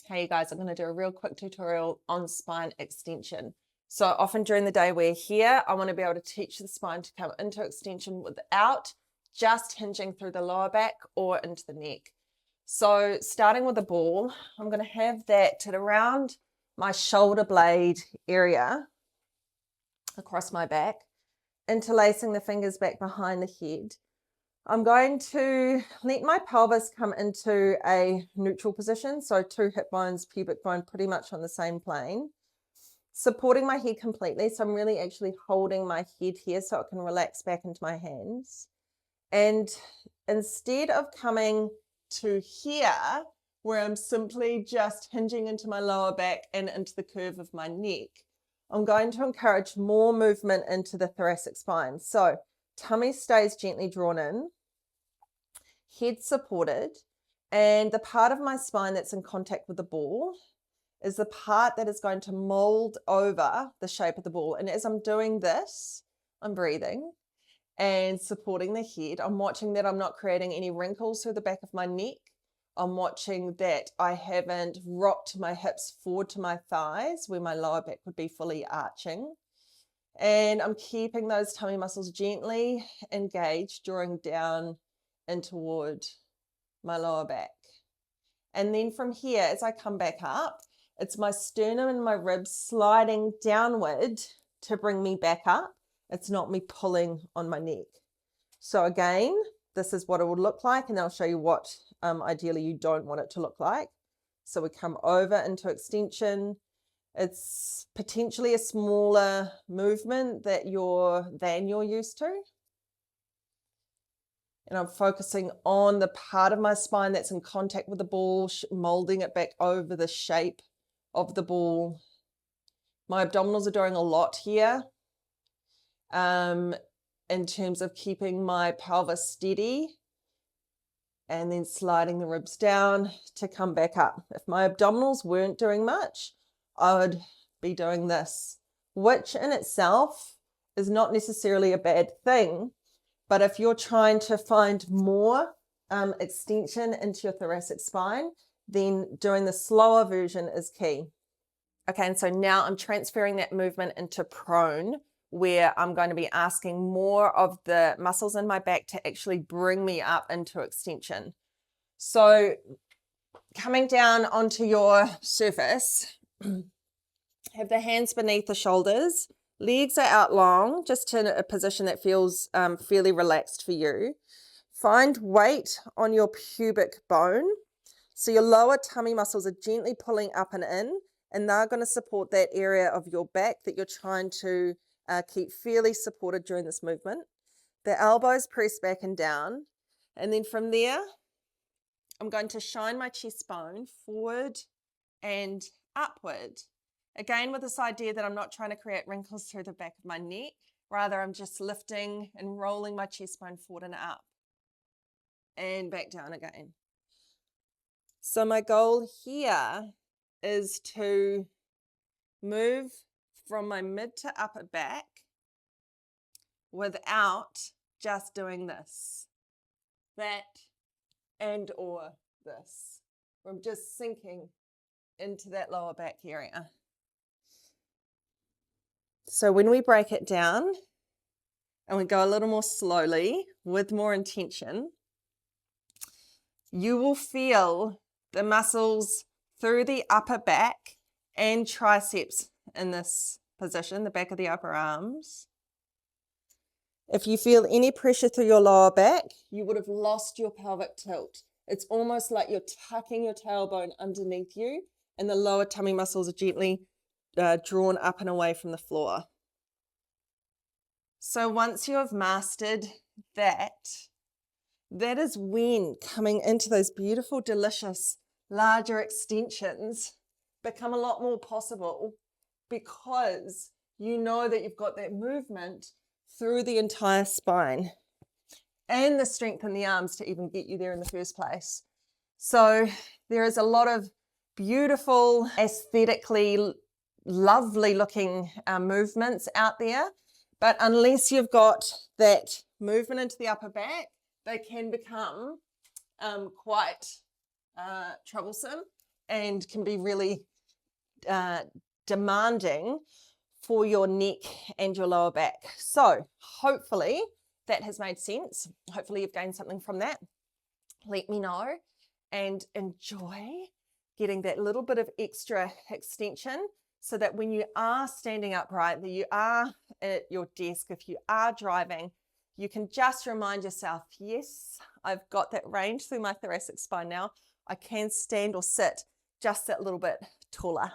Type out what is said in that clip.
Hey guys, I'm going to do a real quick tutorial on spine extension. So often during the day we're here, I want to be able to teach the spine to come into extension without just hinging through the lower back or into the neck. So starting with the ball, I'm going to have that at around my shoulder blade area across my back, interlacing the fingers back behind the head. I'm going to let my pelvis come into a neutral position, so two hip bones, pubic bone pretty much on the same plane, supporting my head completely. So I'm really actually holding my head here so it can relax back into my hands. And instead of coming to here, where I'm simply just hinging into my lower back and into the curve of my neck, I'm going to encourage more movement into the thoracic spine. So tummy stays gently drawn in, head supported, and the part of my spine that's in contact with the ball is the part that is going to mold over the shape of the ball. And as I'm doing this, I'm breathing and supporting the head. I'm watching that I'm not creating any wrinkles through the back of my neck. I'm watching that I haven't rocked my hips forward to my thighs where my lower back would be fully arching. And I'm keeping those tummy muscles gently engaged, drawing down and toward my lower back. And then from here, as I come back up, it's my sternum and my ribs sliding downward to bring me back up. It's not me pulling on my neck. So again, this is what it would look like, and I'll show you what ideally you don't want it to look like. So we come over into extension. It's potentially a smaller movement than you're used to. And I'm focusing on the part of my spine that's in contact with the ball, molding it back over the shape of the ball. My abdominals are doing a lot here in terms of keeping my pelvis steady and then sliding the ribs down to come back up. If my abdominals weren't doing much, I would be doing this, which in itself is not necessarily a bad thing. But if you're trying to find more extension into your thoracic spine, then doing the slower version is key. Okay, and so now I'm transferring that movement into prone, where I'm going to be asking more of the muscles in my back to actually bring me up into extension. So coming down onto your surface, have the hands beneath the shoulders. Legs are out long, just in a position that feels fairly relaxed for you. Find weight on your pubic bone. So your lower tummy muscles are gently pulling up and in, and they're going to support that area of your back that you're trying to keep fairly supported during this movement. The elbows press back and down. And then from there, I'm going to shine my chest bone forward and upward. Again, with this idea that I'm not trying to create wrinkles through the back of my neck, rather I'm just lifting and rolling my chest bone forward and up and back down again. So my goal here is to move from my mid to upper back without just doing this, that, and or this. I'm just sinking into that lower back area. So when we break it down and we go a little more slowly with more intention, you will feel the muscles through the upper back and triceps in this position, the back of the upper arms. If you feel any pressure through your lower back, you would have lost your pelvic tilt. It's almost like you're tucking your tailbone underneath you and the lower tummy muscles are gently drawn up and away from the floor. So once you have mastered that is when coming into those beautiful, delicious, larger extensions become a lot more possible, because you know that you've got that movement through the entire spine and the strength in the arms to even get you there in the first place. So there is a lot of beautiful, aesthetically lovely looking movements out there, but unless you've got that movement into the upper back, they can become quite troublesome and can be really demanding for your neck and your lower back. So hopefully that has made sense. Hopefully you've gained something from that. Let me know, and enjoy getting that little bit of extra extension so that when you are standing upright, that you are at your desk, if you are driving, you can just remind yourself, yes, I've got that range through my thoracic spine now. I can stand or sit just that little bit taller.